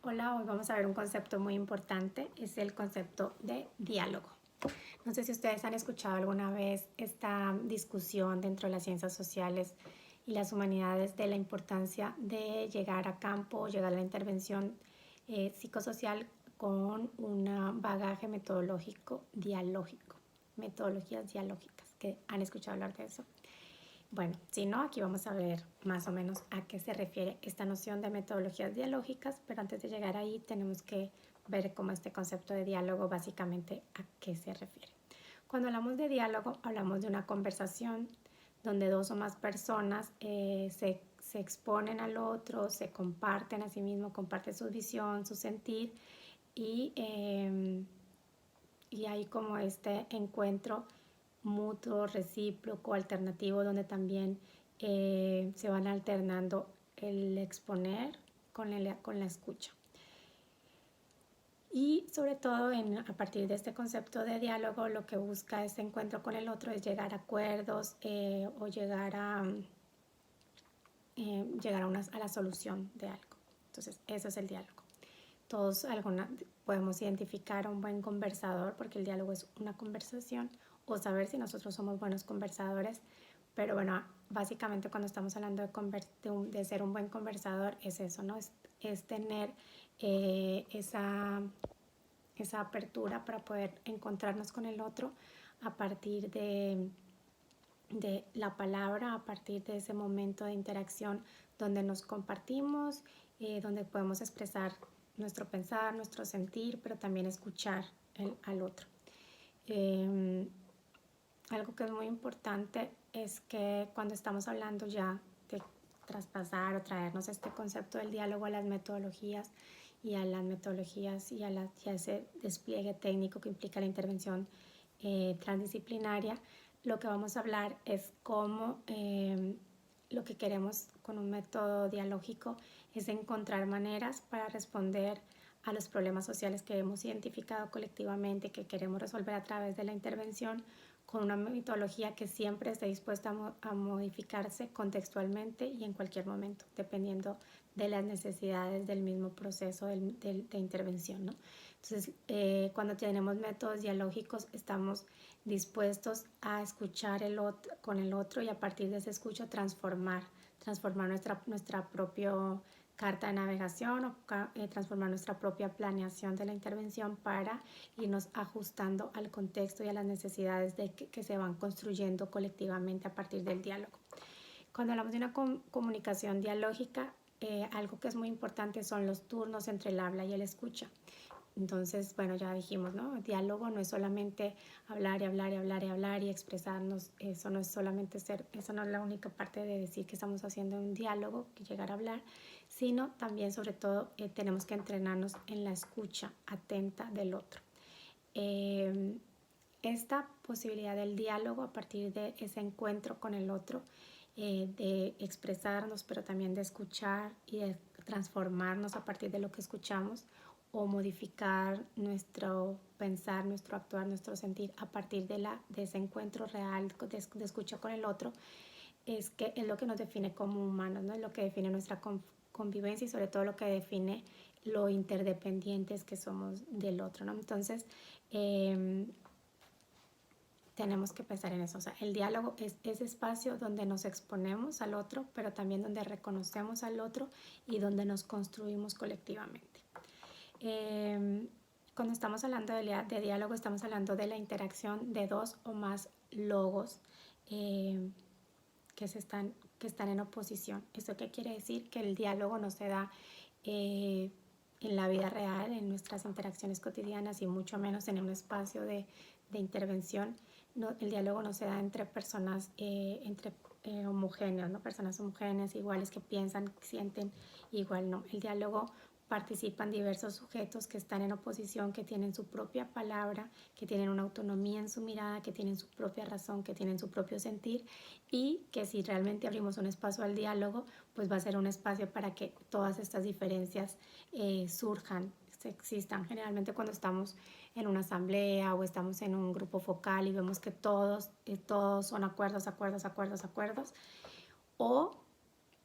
Hola, hoy vamos a ver un concepto muy importante, es el concepto de diálogo. No sé si ustedes han escuchado alguna vez esta discusión dentro de las ciencias sociales y las humanidades de la importancia de llegar a campo, llegar a la intervención psicosocial con un bagaje metodológico dialógico, metodologías dialógicas, que han escuchado hablar de eso. Bueno, si no, aquí vamos a ver más o menos a qué se refiere esta noción de metodologías dialógicas, pero antes de llegar ahí tenemos que ver cómo este concepto de diálogo básicamente a qué se refiere. Cuando hablamos de diálogo, hablamos de una conversación donde dos o más personas se exponen al otro, se comparten a sí mismos, comparten su visión, su sentir y hay como este encuentro mutuo, recíproco, alternativo, donde también se van alternando el exponer con la escucha. Y sobre todo a partir de este concepto de diálogo, lo que busca ese encuentro con el otro es llegar a acuerdos o llegar a la solución de algo. Entonces, eso es el diálogo. Todos podemos identificar a un buen conversador porque el diálogo es una conversación o saber si nosotros somos buenos conversadores. Pero bueno, básicamente cuando estamos hablando de ser un buen conversador es eso, ¿no? Es tener esa apertura para poder encontrarnos con el otro a partir de la palabra, a partir de ese momento de interacción donde nos compartimos, donde podemos expresar nuestro pensar, nuestro sentir, pero también escuchar al otro. Algo que es muy importante es que cuando estamos hablando ya de traspasar o traernos este concepto del diálogo a las metodologías y a ese despliegue técnico que implica la intervención transdisciplinaria, lo que vamos a hablar es cómo lo que queremos con un método dialógico es encontrar maneras para responder a los problemas sociales que hemos identificado colectivamente, que queremos resolver a través de la intervención, con una metodología que siempre esté dispuesta a modificarse contextualmente y en cualquier momento, dependiendo de las necesidades del mismo proceso de intervención, ¿no? Entonces, cuando tenemos métodos dialógicos, estamos dispuestos a escuchar con el otro y a partir de ese escucho transformar nuestra propia carta de navegación o transformar nuestra propia planeación de la intervención para irnos ajustando al contexto y a las necesidades que se van construyendo colectivamente a partir del diálogo. Cuando hablamos de una comunicación dialógica, algo que es muy importante son los turnos entre el habla y el escucha. Entonces, bueno, ya dijimos, ¿no? Diálogo no es solamente hablar y hablar y hablar y hablar y expresarnos. Eso no es eso no es la única parte de decir que estamos haciendo un diálogo, que llegar a hablar, sino también, sobre todo, tenemos que entrenarnos en la escucha atenta del otro. Esta posibilidad del diálogo a partir de ese encuentro con el otro, de expresarnos, pero también de escuchar y de transformarnos a partir de lo que escuchamos o modificar nuestro pensar, nuestro actuar, nuestro sentir a partir de ese encuentro real de escucha con el otro, es lo que nos define como humanos, ¿no? Es lo que define nuestra convivencia y sobre todo lo que define lo interdependientes que somos del otro, ¿no? Entonces, tenemos que pensar en eso. O sea, el diálogo es ese espacio donde nos exponemos al otro, pero también donde reconocemos al otro y donde nos construimos colectivamente. Cuando estamos hablando de diálogo, estamos hablando de la interacción de dos o más logos que están en oposición. ¿Esto qué quiere decir? Que el diálogo no se da en la vida real, en nuestras interacciones cotidianas y mucho menos en un espacio de intervención. No, el diálogo no se da entre personas homogéneas, ¿no? Personas homogéneas iguales que piensan, sienten igual, no. El diálogo participan diversos sujetos que están en oposición, que tienen su propia palabra, que tienen una autonomía en su mirada, que tienen su propia razón, que tienen su propio sentir y que si realmente abrimos un espacio al diálogo, pues va a ser un espacio para que todas estas diferencias surjan, existan. Generalmente cuando estamos en una asamblea o estamos en un grupo focal y vemos que todos son acuerdos, o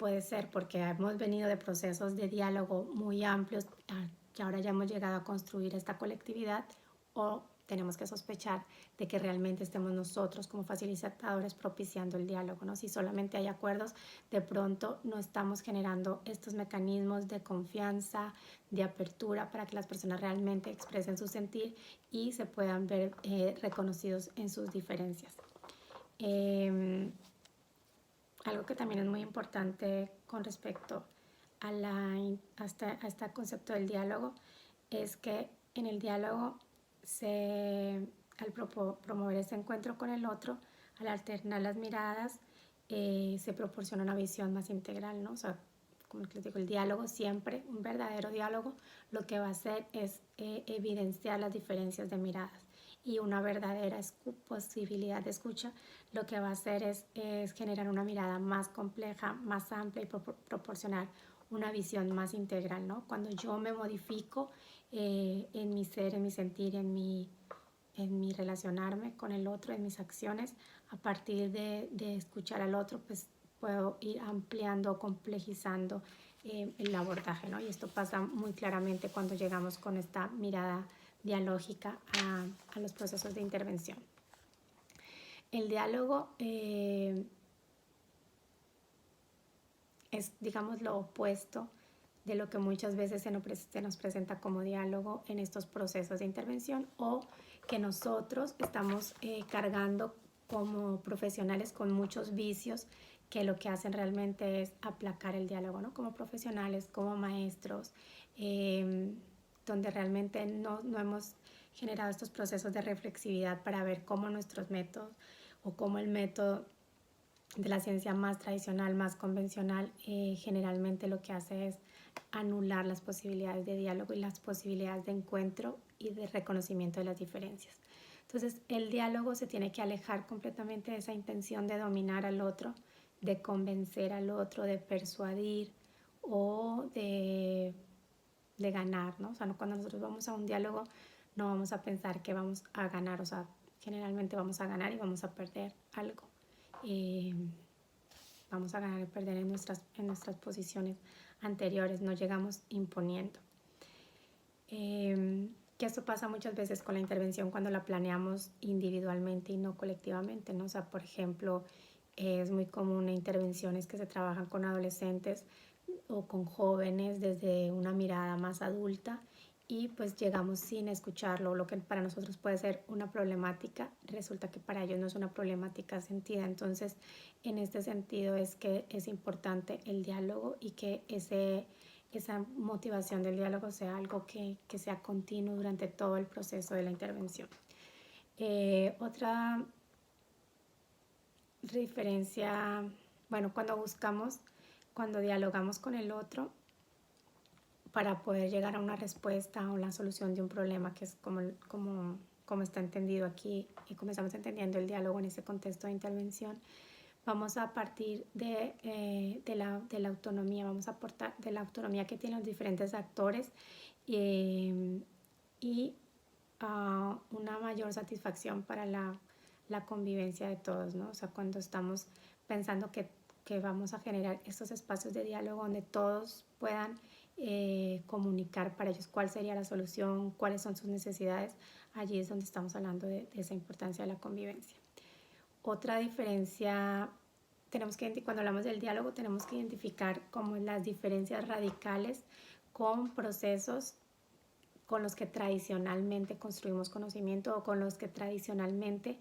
puede ser porque hemos venido de procesos de diálogo muy amplios y ahora ya hemos llegado a construir esta colectividad, o tenemos que sospechar de que realmente estemos nosotros como facilitadores propiciando el diálogo, ¿no? Si solamente hay acuerdos, de pronto no estamos generando estos mecanismos de confianza, de apertura para que las personas realmente expresen su sentir y se puedan ver reconocidos en sus diferencias. Algo que también es muy importante con respecto a este concepto del diálogo es que en el diálogo, al promover ese encuentro con el otro, al alternar las miradas, se proporciona una visión más integral, ¿no? O sea, como les digo, el diálogo siempre, un verdadero diálogo, lo que va a hacer es evidenciar las diferencias de miradas, y una verdadera posibilidad de escucha lo que va a hacer es generar una mirada más compleja, más amplia y proporcionar una visión más integral, ¿no? Cuando yo me modifico en mi ser, en mi sentir, en mi relacionarme con el otro, en mis acciones, a partir de escuchar al otro, pues puedo ir ampliando, complejizando el abordaje, ¿no? Y esto pasa muy claramente cuando llegamos con esta mirada dialógica a los procesos de intervención. El diálogo es, digamos, lo opuesto de lo que muchas veces se nos presenta como diálogo en estos procesos de intervención, o que nosotros estamos cargando como profesionales con muchos vicios que lo que hacen realmente es aplacar el diálogo, ¿no? Como profesionales, como maestros, donde realmente no hemos generado estos procesos de reflexividad para ver cómo nuestros métodos o cómo el método de la ciencia más tradicional, más convencional, generalmente lo que hace es anular las posibilidades de diálogo y las posibilidades de encuentro y de reconocimiento de las diferencias. Entonces, el diálogo se tiene que alejar completamente de esa intención de dominar al otro, de convencer al otro, de persuadir o de ganar, ¿no? O sea, cuando nosotros vamos a un diálogo no vamos a pensar que vamos a ganar, o sea, generalmente vamos a ganar y vamos a perder algo. Vamos a ganar y perder en nuestras posiciones anteriores, no llegamos imponiendo. Que esto pasa muchas veces con la intervención cuando la planeamos individualmente y no colectivamente, ¿no? O sea, por ejemplo, es muy común en intervenciones que se trabajan con adolescentes o con jóvenes desde una mirada más adulta, y pues llegamos sin escucharlo. Lo que para nosotros puede ser una problemática, resulta que para ellos no es una problemática sentida. Entonces, en este sentido es que es importante el diálogo y que esa motivación del diálogo sea algo que sea continuo durante todo el proceso de la intervención. Otra diferencia, bueno, cuando dialogamos con el otro para poder llegar a una respuesta o la solución de un problema, que es como está entendido aquí y como estamos entendiendo el diálogo en ese contexto de intervención, vamos a partir de la autonomía, vamos a aportar de la autonomía que tienen los diferentes actores y una mayor satisfacción para la convivencia de todos, ¿no? O sea, cuando estamos pensando que vamos a generar estos espacios de diálogo donde todos puedan comunicar para ellos cuál sería la solución, cuáles son sus necesidades, allí es donde estamos hablando de esa importancia de la convivencia. Otra diferencia, cuando hablamos del diálogo tenemos que identificar como las diferencias radicales con procesos con los que tradicionalmente construimos conocimiento o con los que tradicionalmente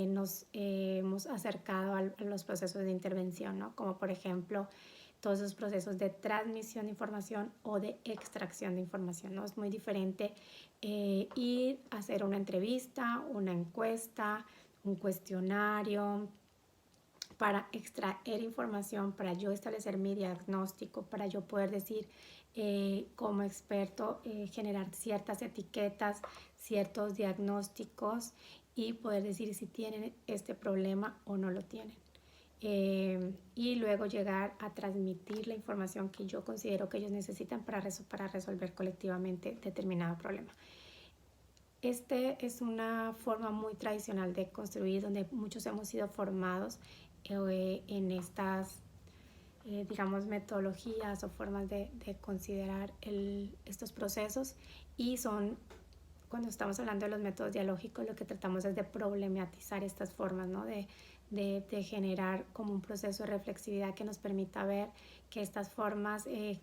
nos hemos acercado a los procesos de intervención, ¿no? Como por ejemplo todos esos procesos de transmisión de información o de extracción de información, ¿no? Es muy diferente ir a hacer una entrevista, una encuesta, un cuestionario para extraer información, para yo establecer mi diagnóstico, para yo poder decir como experto, generar ciertas etiquetas, ciertos diagnósticos y poder decir si tienen este problema o no lo tienen. Y luego llegar a transmitir la información que yo considero que ellos necesitan para resolver colectivamente determinado problema. Es una forma muy tradicional de construir, donde muchos hemos sido formados en estas digamos, metodologías o formas de considerar estos procesos, y cuando estamos hablando de los métodos dialógicos, lo que tratamos es de problematizar estas formas, ¿no? De generar como un proceso de reflexividad que nos permita ver que estas formas que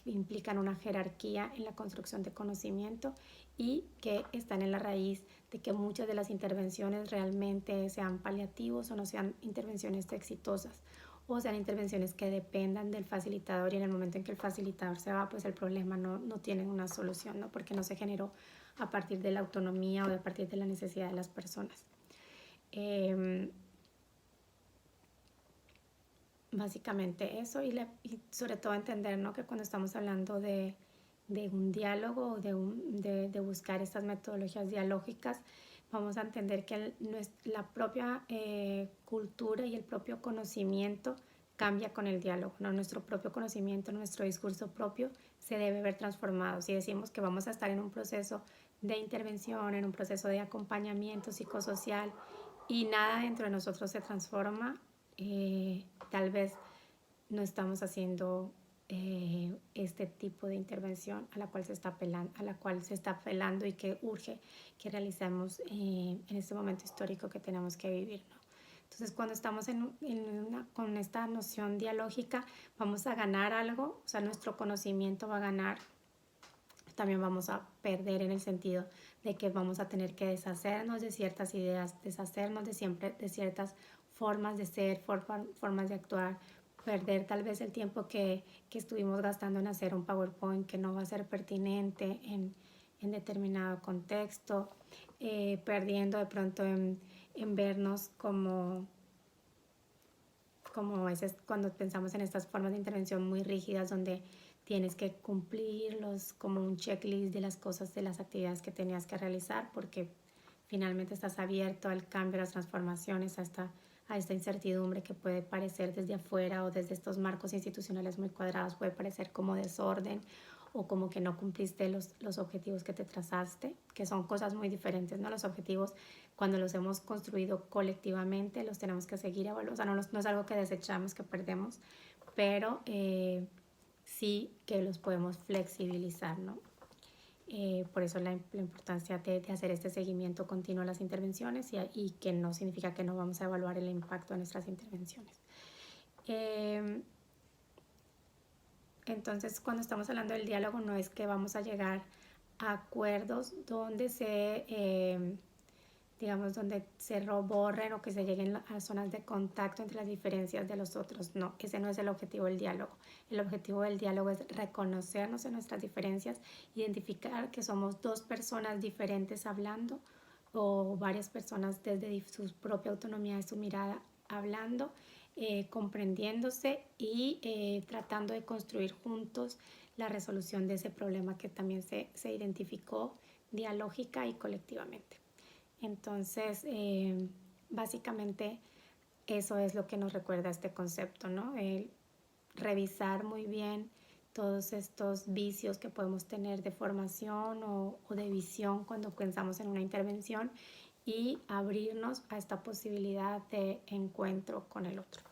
implican una jerarquía en la construcción de conocimiento y que están en la raíz de que muchas de las intervenciones realmente sean paliativos o no sean intervenciones exitosas, o sean intervenciones que dependan del facilitador, y en el momento en que el facilitador se va, pues el problema no tiene una solución, ¿no? Porque no se generó a partir de la autonomía o a partir de la necesidad de las personas. Básicamente eso, y sobre todo entender, ¿no? Que cuando estamos hablando de un diálogo o de buscar estas metodologías dialógicas, vamos a entender que la propia cultura y el propio conocimiento cambia con el diálogo, ¿no? Nuestro propio conocimiento, nuestro discurso propio se debe ver transformado. Si decimos que vamos a estar en un proceso de intervención, en un proceso de acompañamiento psicosocial, y nada dentro de nosotros se transforma, tal vez no estamos haciendo este tipo de intervención a la cual se está apelando y que urge que realicemos en este momento histórico que tenemos que vivir, ¿no? Entonces, cuando estamos con esta noción dialógica, vamos a ganar algo, o sea, nuestro conocimiento va a ganar. También vamos a perder en el sentido de que vamos a tener que deshacernos de ciertas ideas, deshacernos de ciertas formas de ser, formas de actuar, perder tal vez el tiempo que estuvimos gastando en hacer un PowerPoint que no va a ser pertinente en determinado contexto, perdiendo de pronto en vernos como a veces cuando pensamos en estas formas de intervención muy rígidas, donde tienes que cumplirlos como un checklist de las cosas, de las actividades que tenías que realizar, porque finalmente estás abierto al cambio, a las transformaciones, a esta incertidumbre que puede parecer desde afuera o desde estos marcos institucionales muy cuadrados, puede parecer como desorden o como que no cumpliste los objetivos que te trazaste, que son cosas muy diferentes, ¿no? Los objetivos, cuando los hemos construido colectivamente, los tenemos que seguir evaluando. O sea, no es algo que desechamos, que perdemos, pero sí que los podemos flexibilizar, ¿no? Por eso la importancia de hacer este seguimiento continuo a las intervenciones, y que no significa que no vamos a evaluar el impacto de nuestras intervenciones. Entonces, cuando estamos hablando del diálogo, no es que vamos a llegar a acuerdos donde donde se borren o que se lleguen a zonas de contacto entre las diferencias de los otros. No, ese no es el objetivo del diálogo. El objetivo del diálogo es reconocernos en nuestras diferencias, identificar que somos dos personas diferentes hablando, o varias personas desde su propia autonomía, de su mirada, hablando, comprendiéndose y tratando de construir juntos la resolución de ese problema que también se identificó dialógica y colectivamente. Entonces, básicamente eso es lo que nos recuerda este concepto, ¿no? El revisar muy bien todos estos vicios que podemos tener de formación o de visión cuando pensamos en una intervención, y abrirnos a esta posibilidad de encuentro con el otro.